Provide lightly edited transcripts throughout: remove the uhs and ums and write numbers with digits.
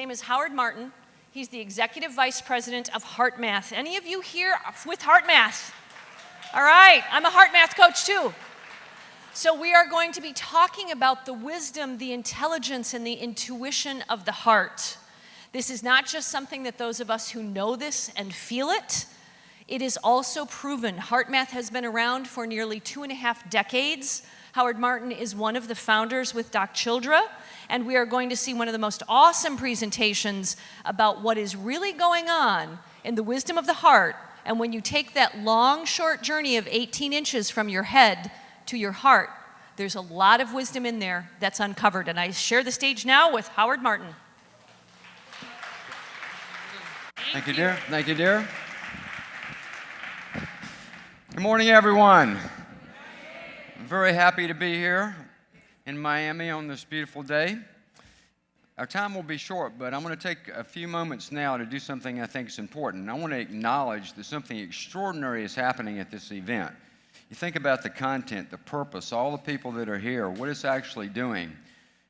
name is Howard Martin. He's the Executive Vice President of HeartMath. Any of you here with HeartMath? All right, I'm a HeartMath coach too. So we are going to be talking about the wisdom, the intelligence, and the intuition of the heart. This is not just something that those of us who know this and feel it. It is also proven. HeartMath has been around for nearly 2.5 decades. Howard Martin is one of the founders with Doc Childra, and we are going to see one of the most awesome presentations about what is really going on in the wisdom of the heart. And when you take that long, short journey of 18 inches from your head to your heart, there's a lot of wisdom in there that's uncovered. And I share the stage now with Howard Martin. Thank you, dear. Thank you, dear. Good morning, everyone. I'm very happy to be here in Miami on this beautiful day. Our time will be short, but I'm going to take a few moments now to do something I think is important. I want to acknowledge that something extraordinary is happening at this event. You think about the content, the purpose, all the people that are here, what it's actually doing.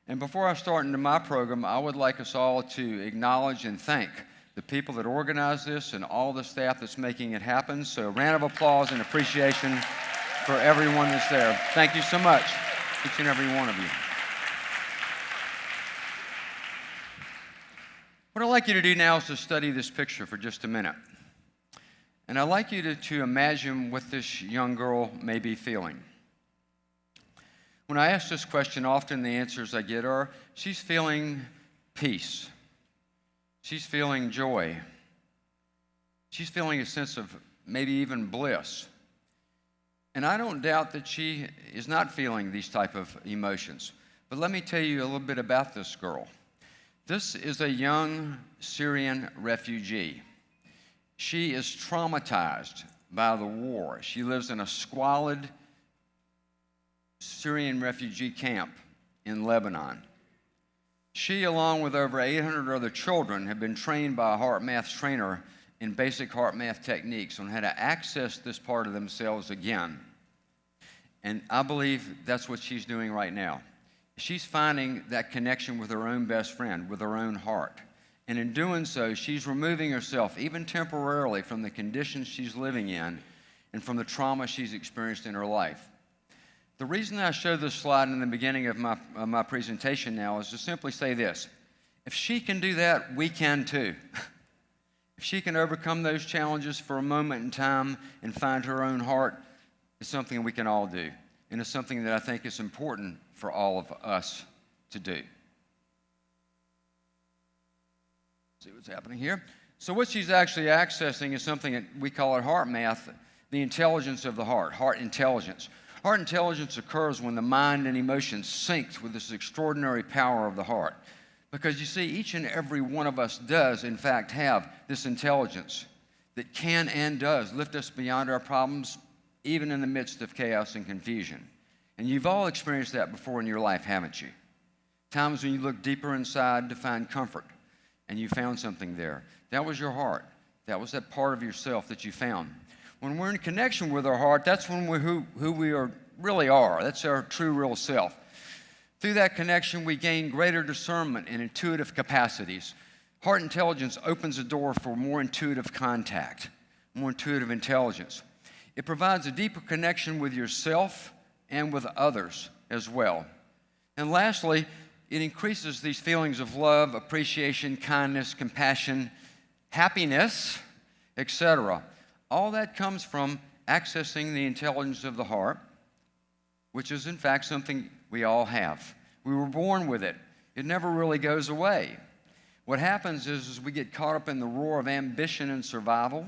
And before I start into my program, I would like us all to acknowledge and thank the people that organize this and all the staff that's making it happen. So a round of applause and appreciation for everyone that's there. Thank you so much, each and every one of you. What I'd like you to do now is to study this picture for just a minute. And I'd like you to imagine what this young girl may be feeling. When I ask this question, often the answers I get are, she's feeling peace. She's feeling joy. She's feeling a sense of maybe even bliss. And I don't doubt that she is not feeling these type of emotions. But let me tell you a little bit about this girl. This is a young Syrian refugee. She is traumatized by the war. She lives in a squalid Syrian refugee camp in Lebanon. She, along with over 800 other children, have been trained by a HeartMath trainer in basic HeartMath techniques on how to access this part of themselves again. And I believe that's what she's doing right now. She's finding that connection with her own best friend, with her own heart. And in doing so, she's removing herself, even temporarily, from the conditions she's living in and from the trauma she's experienced in her life. The reason I show this slide in the beginning of my presentation now is to simply say this. If she can do that, we can too. If she can overcome those challenges for a moment in time and find her own heart, it's something we can all do. And it's something that I think is important for all of us to do. See what's happening here? So what she's actually accessing is something that we call at HeartMath, the intelligence of the heart, heart intelligence. Heart intelligence occurs when the mind and emotions sync with this extraordinary power of the heart. Because you see, each and every one of us does, in fact, have this intelligence that can and does lift us beyond our problems, even in the midst of chaos and confusion. And you've all experienced that before in your life, haven't you? Times when you look deeper inside to find comfort, and you found something there. That was your heart. That was that part of yourself that you found. When we're in connection with our heart, that's when we're who we really are. That's our true, real self. Through that connection, we gain greater discernment and intuitive capacities. Heart intelligence opens the door for more intuitive contact, more intuitive intelligence. It provides a deeper connection with yourself and with others as well. And lastly, it increases these feelings of love, appreciation, kindness, compassion, happiness, etc. All that comes from accessing the intelligence of the heart, which is in fact something we all have. We were born with it. It never really goes away. What happens is we get caught up in the roar of ambition and survival,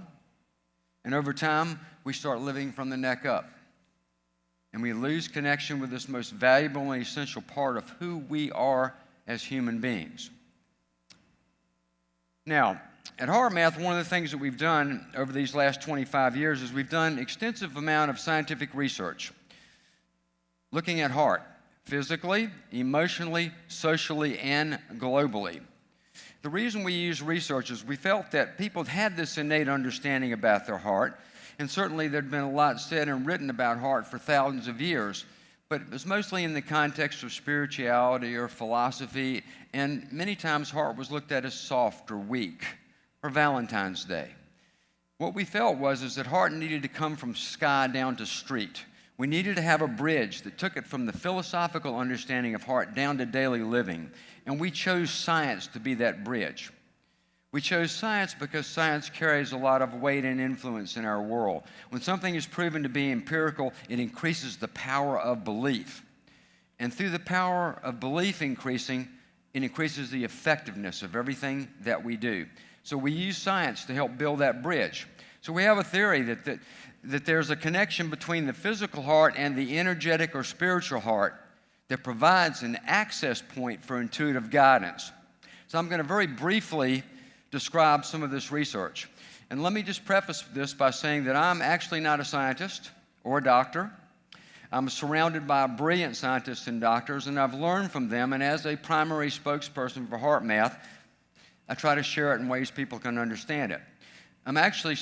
and over time, we start living from the neck up. And we lose connection with this most valuable and essential part of who we are as human beings. Now, at HeartMath, one of the things that we've done over these last 25 years is we've done extensive amount of scientific research looking at heart, physically, emotionally, socially, and globally. The reason we use research is we felt that people had this innate understanding about their heart, and certainly there'd been a lot said and written about heart for thousands of years, but it was mostly in the context of spirituality or philosophy, and many times heart was looked at as soft or weak, or Valentine's Day. What we felt was that heart needed to come from sky down to street. We needed to have a bridge that took it from the philosophical understanding of heart down to daily living, and we chose science to be that bridge. We chose science because science carries a lot of weight and influence in our world. When something is proven to be empirical, it increases the power of belief. And through the power of belief increasing, it increases the effectiveness of everything that we do. So we use science to help build that bridge. So we have a theory that there's a connection between the physical heart and the energetic or spiritual heart that provides an access point for intuitive guidance. So I'm going to very briefly describe some of this research. And let me just preface this by saying that I'm actually not a scientist or a doctor. I'm surrounded by brilliant scientists and doctors, and I've learned from them, and as a primary spokesperson for HeartMath, I try to share it in ways people can understand it. I'm actually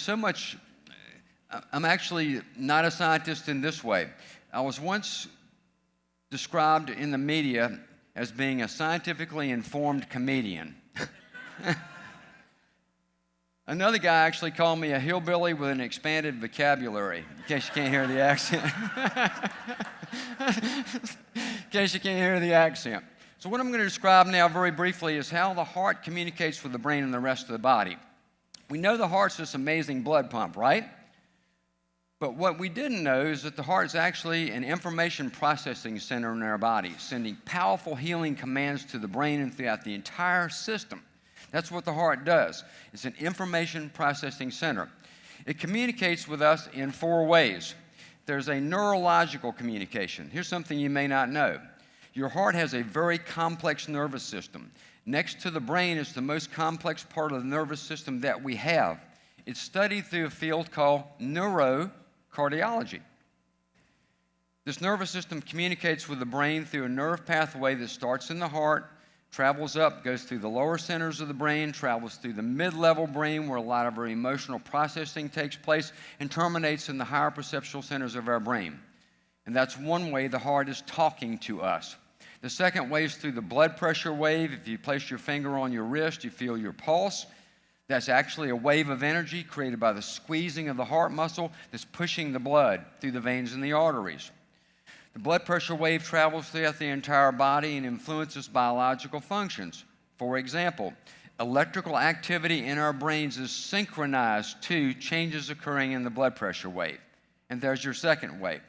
not a scientist in this way. I was once described in the media as being a scientifically informed comedian. Another guy actually called me a hillbilly with an expanded vocabulary, in case you can't hear the accent. So what I'm going to describe now very briefly is how the heart communicates with the brain and the rest of the body. We know the heart's this amazing blood pump, right? But what we didn't know is that the heart is actually an information processing center in our body, sending powerful healing commands to the brain and throughout the entire system. That's what the heart does. It's an information processing center. It communicates with us in 4 ways. There's a neurological communication. Here's something you may not know. Your heart has a very complex nervous system. Next to the brain is the most complex part of the nervous system that we have. It's studied through a field called neurocardiology. This nervous system communicates with the brain through a nerve pathway that starts in the heart, travels up, goes through the lower centers of the brain, travels through the mid-level brain where a lot of our emotional processing takes place, and terminates in the higher perceptual centers of our brain. And that's one way the heart is talking to us. The second way is through the blood pressure wave. If you place your finger on your wrist, you feel your pulse. That's actually a wave of energy created by the squeezing of the heart muscle that's pushing the blood through the veins and the arteries. The blood pressure wave travels throughout the entire body and influences biological functions. For example, electrical activity in our brains is synchronized to changes occurring in the blood pressure wave. And there's your second way.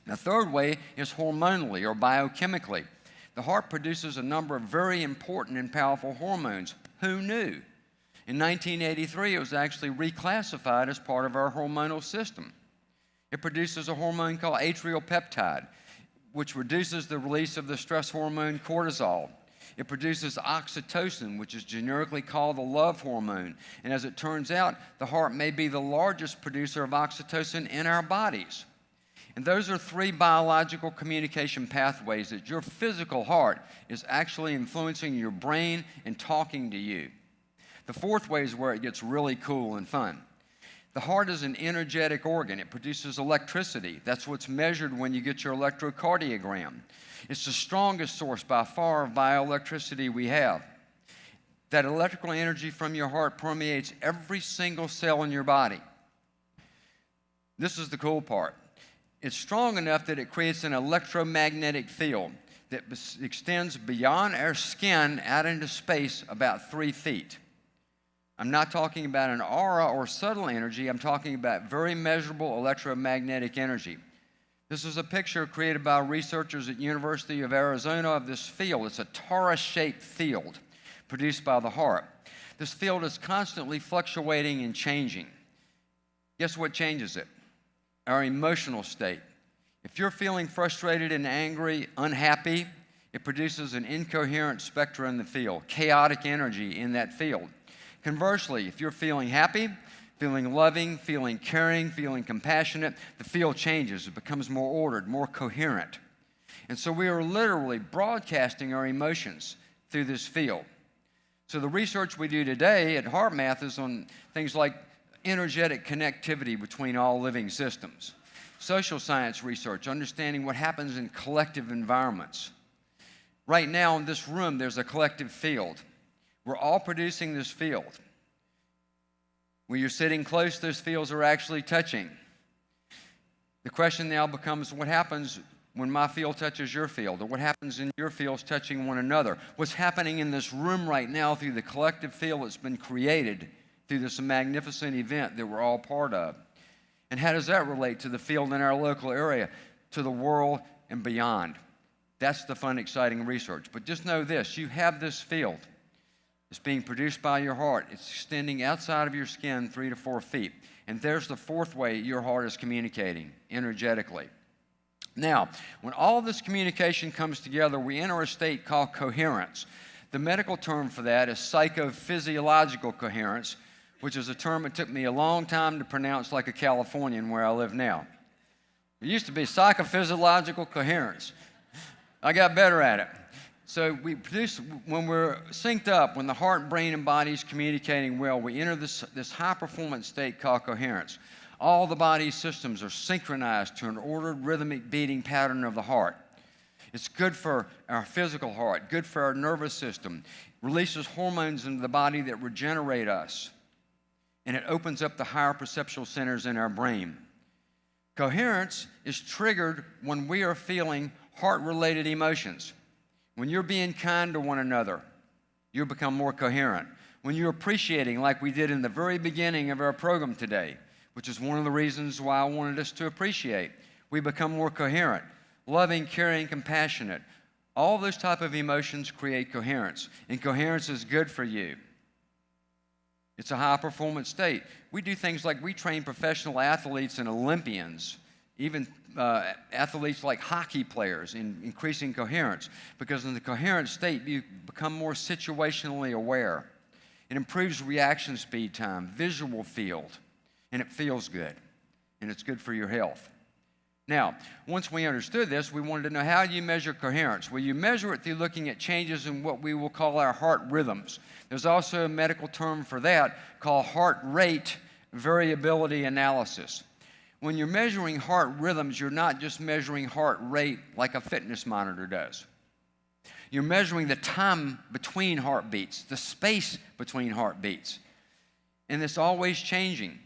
The third way is hormonally or biochemically. The heart produces a number of very important and powerful hormones. Who knew? In 1983, it was actually reclassified as part of our hormonal system. It produces a hormone called atrial peptide, which reduces the release of the stress hormone cortisol. It produces oxytocin, which is generically called the love hormone. And as it turns out, the heart may be the largest producer of oxytocin in our bodies. And those are 3 biological communication pathways that your physical heart is actually influencing your brain and talking to you. The 4th way is where it gets really cool and fun. The heart is an energetic organ. It produces electricity. That's what's measured when you get your electrocardiogram. It's the strongest source by far of bioelectricity we have. That electrical energy from your heart permeates every single cell in your body. This is the cool part. It's strong enough that it creates an electromagnetic field that extends beyond our skin out into space about 3 feet. I'm not talking about an aura or subtle energy. I'm talking about very measurable electromagnetic energy. This is a picture created by researchers at University of Arizona of this field. It's a torus-shaped field produced by the heart. This field is constantly fluctuating and changing. Guess what changes it? Our emotional state. If you're feeling frustrated and angry, unhappy, it produces an incoherent spectra in the field, chaotic energy in that field. Conversely, if you're feeling happy, feeling loving, feeling caring, feeling compassionate, the field changes. It becomes more ordered, more coherent. And so we are literally broadcasting our emotions through this field. So the research we do today at HeartMath is on things like energetic connectivity between all living systems. social science research, understanding what happens in collective environments. Right now in this room, there's a collective field. We're all producing this field. When you're sitting close, those fields are actually touching. The question now becomes, what happens when my field touches your field, or what happens in your fields touching one another? What's happening in this room right now through the collective field that's been created through this magnificent event that we're all part of? And how does that relate to the field in our local area, to the world and beyond? That's the fun, exciting research. But just know this, you have this field. It's being produced by your heart. It's extending outside of your skin 3 to 4 feet. And there's the fourth way your heart is communicating, energetically. Now, when all this communication comes together, we enter a state called coherence. The medical term for that is psychophysiological coherence, which is a term it took me a long time to pronounce like a Californian where I live now. It used to be psychophysiological coherence. I got better at it. So we produce, when we're synced up, when the heart, brain, and body is communicating well, we enter this high-performance state called coherence. All the body's systems are synchronized to an ordered, rhythmic beating pattern of the heart. It's good for our physical heart, good for our nervous system, releases hormones into the body that regenerate us, and it opens up the higher perceptual centers in our brain. Coherence is triggered when we are feeling heart-related emotions. When you're being kind to one another, you'll become more coherent. When you're appreciating, like we did in the very beginning of our program today, which is one of the reasons why I wanted us to appreciate, we become more coherent. Loving, caring, compassionate. All those type of emotions create coherence, and coherence is good for you. It's a high-performance state. We do things like we train professional athletes and Olympians, even athletes like hockey players, in increasing coherence, because in the coherent state, you become more situationally aware. It improves reaction speed time, visual field, and it feels good, and it's good for your health. Now, once we understood this, we wanted to know, how do you measure coherence? Well, you measure it through looking at changes in what we will call our heart rhythms. There's also a medical term for that called heart rate variability analysis. When you're measuring heart rhythms, you're not just measuring heart rate like a fitness monitor does. You're measuring the time between heartbeats, the space between heartbeats. And it's always changing.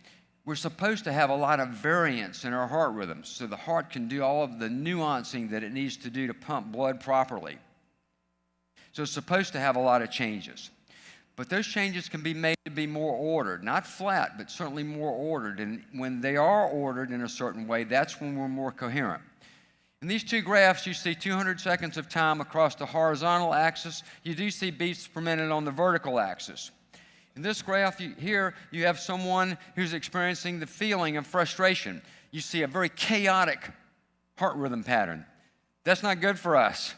We're supposed to have a lot of variance in our heart rhythms so the heart can do all of the nuancing that it needs to do to pump blood properly. So it's supposed to have a lot of changes. But those changes can be made to be more ordered, not flat, but certainly more ordered. And when they are ordered in a certain way, that's when we're more coherent. In these two graphs, you see 200 seconds of time across the horizontal axis. You do see beats per minute on the vertical axis. In this graph here, you have someone who's experiencing the feeling of frustration. You see a very chaotic heart rhythm pattern. That's not good for us.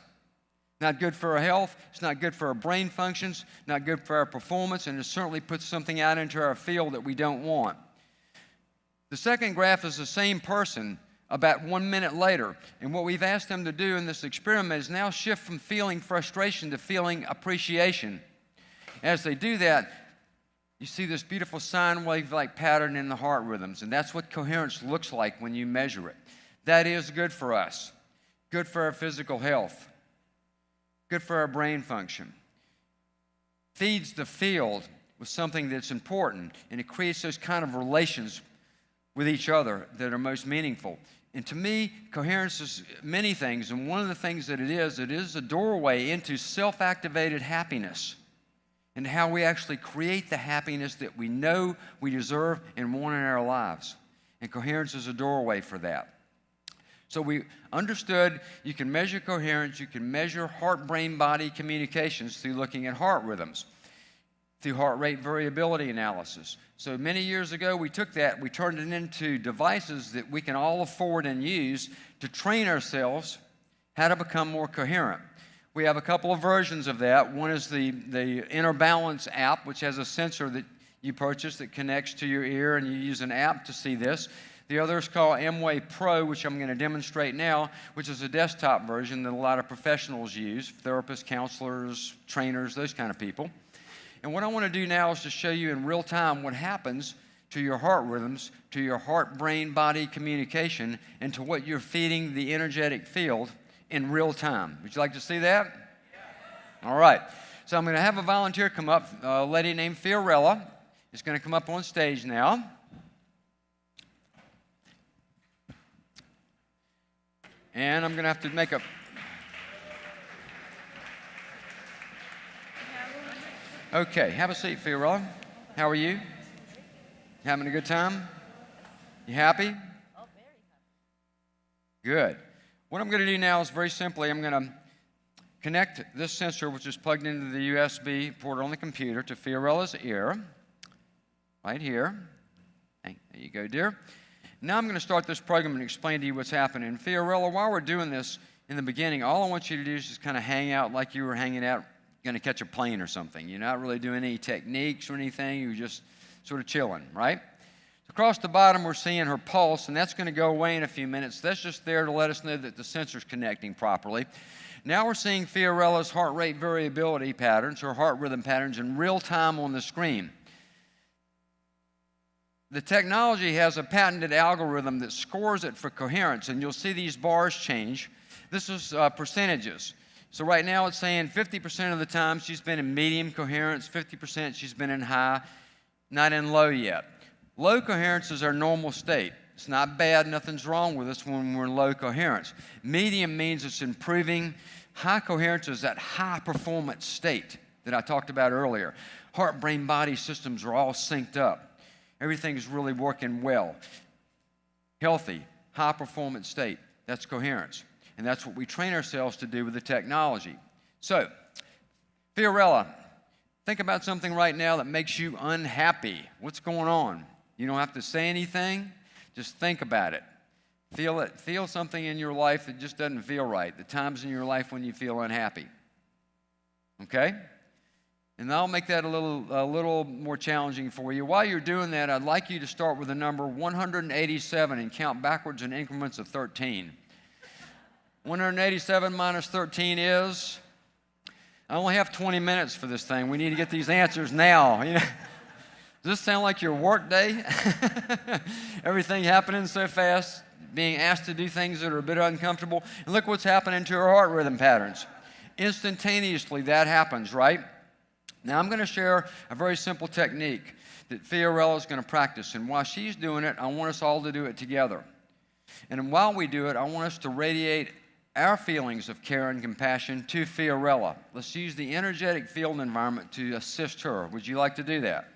Not good for our health, it's not good for our brain functions, not good for our performance, and it certainly puts something out into our field that we don't want. The second graph is the same person about 1 minute later, and what we've asked them to do in this experiment is now shift from feeling frustration to feeling appreciation. As they do that, you see this beautiful sine wave-like pattern in the heart rhythms, and that's what coherence looks like when you measure it. That is good for us, good for our physical health. Good for our brain function. Feeds the field with something that's important, and it creates those kind of relations with each other that are most meaningful. And to me, coherence is many things, and one of the things that it is a doorway into self-activated happiness and how we actually create the happiness that we know we deserve and want in our lives. And coherence is a doorway for that. So we understood you can measure coherence, you can measure heart-brain-body communications through looking at heart rhythms, through heart rate variability analysis. So many years ago, we took that, we turned it into devices that we can all afford and use to train ourselves how to become more coherent. We have a couple of versions of that. One is the Inner Balance app, which has a sensor that you purchase that connects to your ear, and you use an app to see this. The other is called Amway Pro, which I'm going to demonstrate now, which is a desktop version that a lot of professionals use, therapists, counselors, trainers, those kind of people. And what I want to do now is to show you in real time what happens to your heart rhythms, to your heart-brain-body communication, and to what you're feeding the energetic field in real time. Would you like to see that? Yeah. All right. So I'm going to have a volunteer come up, a lady named Fiorella is going to come up on stage now. And I'm going to have to make a... Okay, have a seat, Fiorella. How are you? Having a good time? You happy? Oh, very happy. Good. What I'm going to do now is very simply, I'm going to connect this sensor, which is plugged into the USB port on the computer, to Fiorella's ear, right here. There you go, dear. Now I'm going to start this program and explain to you what's happening. Fiorella, while we're doing this in the beginning, all I want you to do is just kind of hang out like you were hanging out, going to catch a plane or something. You're not really doing any techniques or anything. You're just sort of chilling, right? Across the bottom, we're seeing her pulse, and that's going to go away in a few minutes. That's just there to let us know that the sensor's connecting properly. Now we're seeing Fiorella's heart rate variability patterns, her heart rhythm patterns, in real time on the screen. The technology has a patented algorithm that scores it for coherence, and you'll see these bars change. This is percentages. So right now it's saying 50% of the time she's been in medium coherence, 50% she's been in high, not in low yet. Low coherence is our normal state. It's not bad, nothing's wrong with us when we're in low coherence. Medium means it's improving. High coherence is that high performance state that I talked about earlier. Heart, brain, body systems are all synced up. Everything's really working well. Healthy, high performance state, that's coherence. And that's what we train ourselves to do with the technology. So, Fiorella, think about something right now that makes you unhappy. What's going on? You don't have to say anything. Just think about it. Feel it. Feel something in your life that just doesn't feel right. The times in your life when you feel unhappy. Okay? And I'll make that a little more challenging for you. While you're doing that, I'd like you to start with the number 187 and count backwards in increments of 13. 187 minus 13 is... I only have 20 minutes for this thing. We need to get these answers now. You know? Does this sound like your work day? Everything happening so fast, being asked to do things that are a bit uncomfortable. And look what's happening to her heart rhythm patterns. Instantaneously, that happens, right? Now, I'm going to share a very simple technique that Fiorella is going to practice. And while she's doing it, I want us all to do it together. And while we do it, I want us to radiate our feelings of care and compassion to Fiorella. Let's use the energetic field environment to assist her. Would you like to do that?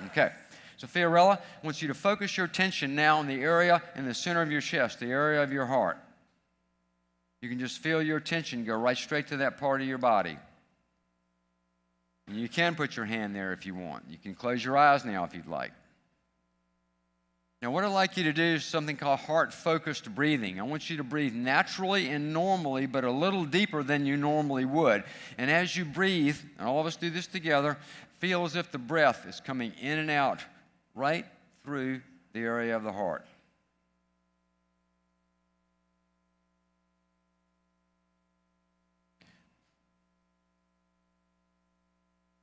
Okay. So Fiorella, I want you to focus your attention now in the area in the center of your chest, the area of your heart. You can just feel your attention go right straight to that part of your body. And you can put your hand there if you want. You can close your eyes now if you'd like. Now, what I'd like you to do is something called heart-focused breathing. I want you to breathe naturally and normally, but a little deeper than you normally would. And as you breathe, and all of us do this together, feel as if the breath is coming in and out right through the area of the heart.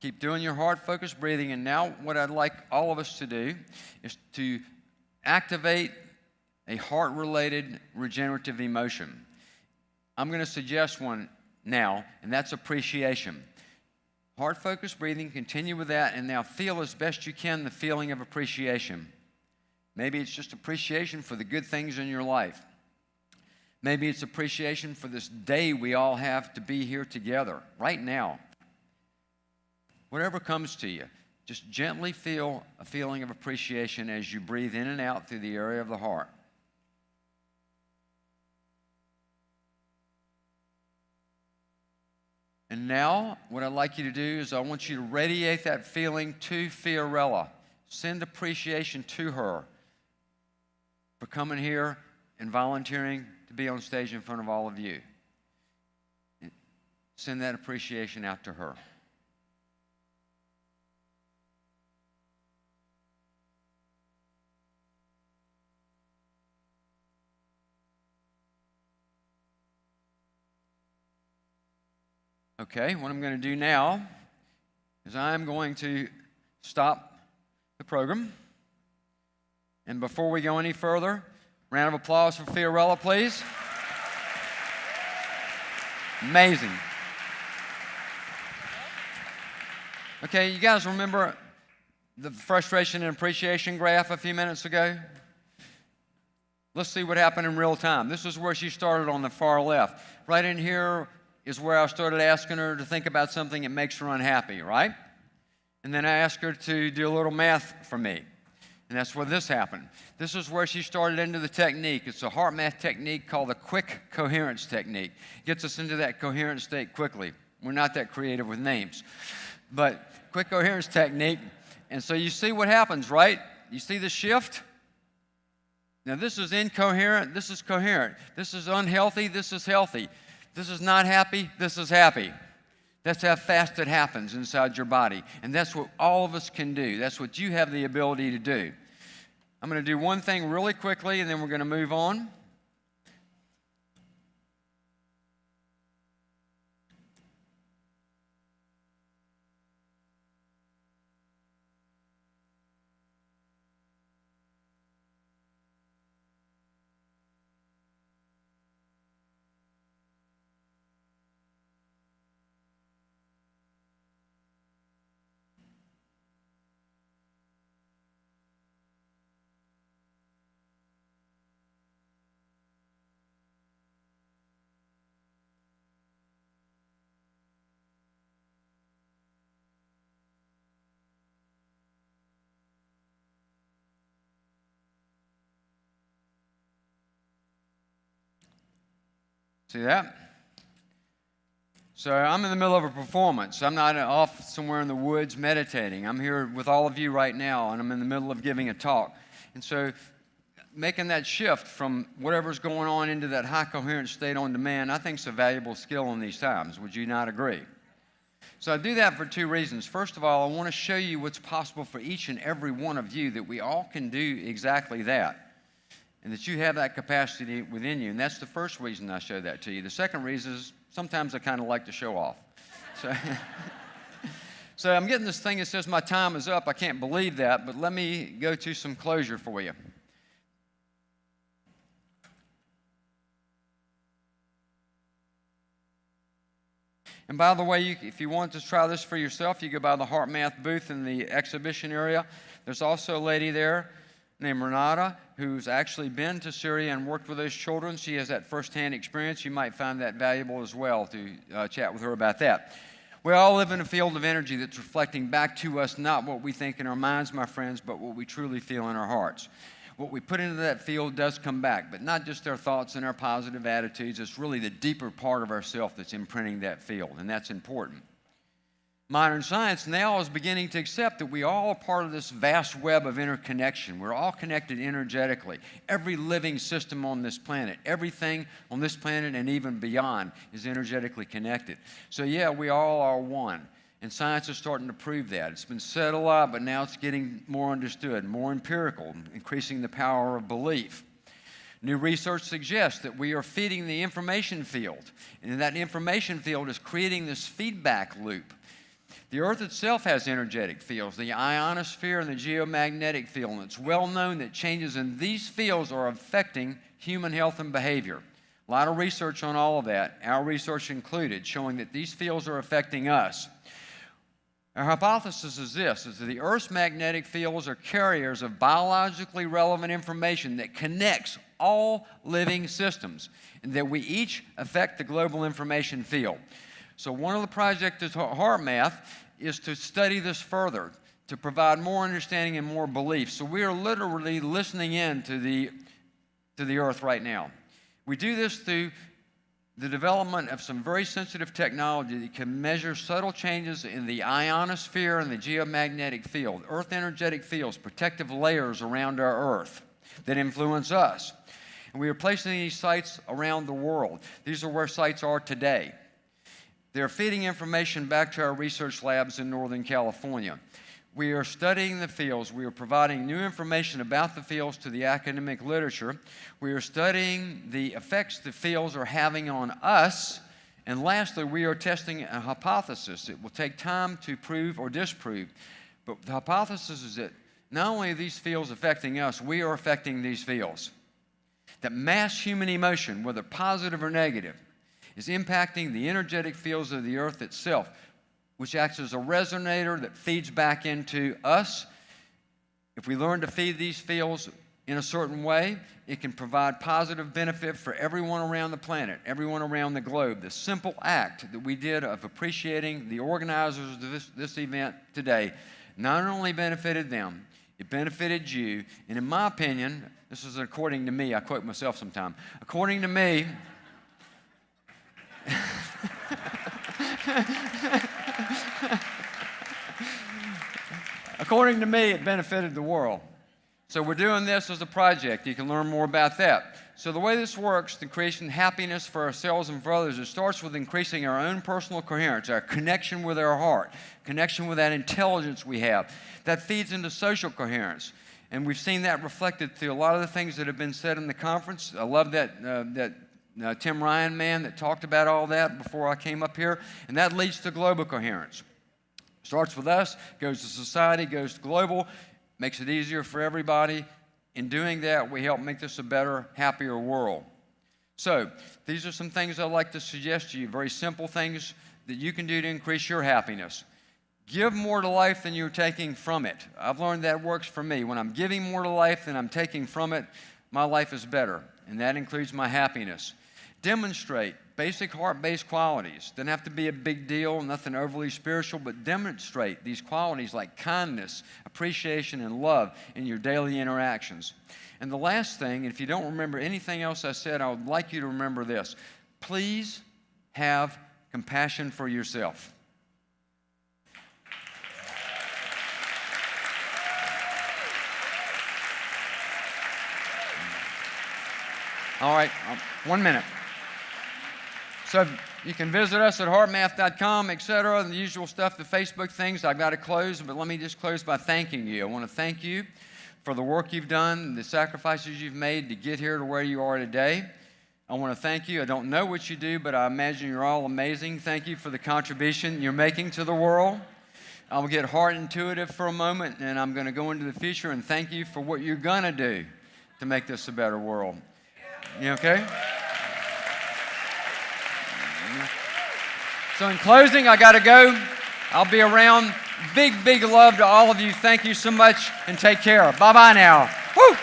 Keep doing your heart-focused breathing, and now what I'd like all of us to do is to activate a heart-related regenerative emotion. I'm going to suggest one now, and that's appreciation. Heart-focused breathing, continue with that, and now feel as best you can the feeling of appreciation. Maybe it's just appreciation for the good things in your life. Maybe it's appreciation for this day we all have to be here together, right now. Whatever comes to you, just gently feel a feeling of appreciation as you breathe in and out through the area of the heart. And now, what I'd like you to do is I want you to radiate that feeling to Fiorella. Send appreciation to her for coming here and volunteering to be on stage in front of all of you. Send that appreciation out to her. Okay, what I'm going to do now is I'm going to stop the program, And before we go any further, round of applause for Fiorella, please. Amazing. Okay, you guys remember the frustration and appreciation graph a few minutes ago? Let's see what happened in real time. This is where she started on the far left. Right in here is where I started asking her to think about something that makes her unhappy, right? And then I asked her to do a little math for me. And that's where this happened. This is where she started into the technique. It's a HeartMath technique called the quick coherence technique. It gets us into that coherent state quickly. We're not that creative with names. But quick coherence technique. And so you see what happens, right? You see the shift? Now this is incoherent, this is coherent. This is unhealthy, this is healthy. This is not happy, this is happy. That's how fast it happens inside your body. And that's what all of us can do. That's what you have the ability to do. I'm going to do one thing really quickly, and then we're going to move on. See that? So I'm in the middle of a performance. I'm not off somewhere in the woods meditating. I'm here with all of you right now, and I'm in the middle of giving a talk. And so making that shift from whatever's going on into that high coherent state on demand, I think is a valuable skill in these times. Would you not agree? So I do that for two reasons. First of all, I want to show you what's possible for each and every one of you, that we all can do exactly that. And that you have that capacity within you. And that's the first reason I show that to you. The second reason is sometimes I kind of like to show off. So I'm getting this thing that says my time is up. I can't believe that, but let me go to some closure for you. And by the way, if you want to try this for yourself, you go by the HeartMath booth in the exhibition area. There's also a lady there named Renata, who's actually been to Syria and worked with those children. She has that firsthand experience. You might find that valuable as well to chat with her about that. We all live in a field of energy that's reflecting back to us not what we think in our minds, my friends, but what we truly feel in our hearts. What we put into that field does come back, but not just our thoughts and our positive attitudes. It's really the deeper part of ourselves that's imprinting that field, and that's important. Modern science now is beginning to accept that we all are part of this vast web of interconnection. We're all connected energetically. Every living system on this planet, everything on this planet and even beyond is energetically connected. So yeah, we all are one. And science is starting to prove that. It's been said a lot, but now it's getting more understood, more empirical, increasing the power of belief. New research suggests that we are feeding the information field, and that information field is creating this feedback loop. The Earth itself has energetic fields, the ionosphere and the geomagnetic field, and it's well known that changes in these fields are affecting human health and behavior. A lot of research on all of that, our research included, showing that these fields are affecting us. Our hypothesis is this, is that the Earth's magnetic fields are carriers of biologically relevant information that connects all living systems, and that we each affect the global information field. So one of the projects of HeartMath is to study this further, to provide more understanding and more belief. So we are literally listening in to the Earth right now. We do this through the development of some very sensitive technology that can measure subtle changes in the ionosphere and the geomagnetic field, Earth energetic fields, protective layers around our Earth that influence us. And we are placing these sites around the world. These are where sites are today. They're feeding information back to our research labs in Northern California. We are studying the fields. We are providing new information about the fields to the academic literature. We are studying the effects the fields are having on us. And lastly, we are testing a hypothesis. It will take time to prove or disprove. But the hypothesis is that not only are these fields affecting us, we are affecting these fields. That mass human emotion, whether positive or negative, is impacting the energetic fields of the earth itself, which acts as a resonator that feeds back into us. If we learn to feed these fields in a certain way, it can provide positive benefit for everyone around the planet, everyone around the globe. The simple act that we did of appreciating the organizers of this event today not only benefited them, it benefited you. And in my opinion, this is according to me, I quote myself sometime, according to me, according to me, it benefited the world. So we're doing this as a project. You can learn more about that. So the way this works, the creation of happiness for ourselves and for others, it starts with increasing our own personal coherence, our connection with our heart, connection with that intelligence we have. That feeds into social coherence. And we've seen that reflected through a lot of the things that have been said in the conference. I love that Tim Ryan man that talked about all that before I came up here. And that leads to global coherence. Starts with us, goes to society, goes to global, makes it easier for everybody. In doing that, we help make this a better, happier world. So these are some things I'd like to suggest to you, very simple things that you can do to increase your happiness. Give more to life than you're taking from it. I've learned that works for me. When I'm giving more to life than I'm taking from it, my life is better, and that includes my happiness. Demonstrate basic heart-based qualities. Doesn't have to be a big deal, nothing overly spiritual, but demonstrate these qualities like kindness, appreciation, and love in your daily interactions. And the last thing, and if you don't remember anything else I said, I would like you to remember this. Please have compassion for yourself. All right, 1 minute. So you can visit us at heartmath.com, etc., the usual stuff, the Facebook things. I've got to close, but let me just close by thanking you. I want to thank you for the work you've done, the sacrifices you've made to get here to where you are today. I want to thank you. I don't know what you do, but I imagine you're all amazing. Thank you for the contribution you're making to the world. I'll get heart intuitive for a moment, and I'm going to go into the future and thank you for what you're going to do to make this a better world. You okay? So in closing, I got to go. I'll be around. Big, big love to all of you. Thank you so much, and take care. Bye-bye now. Woo!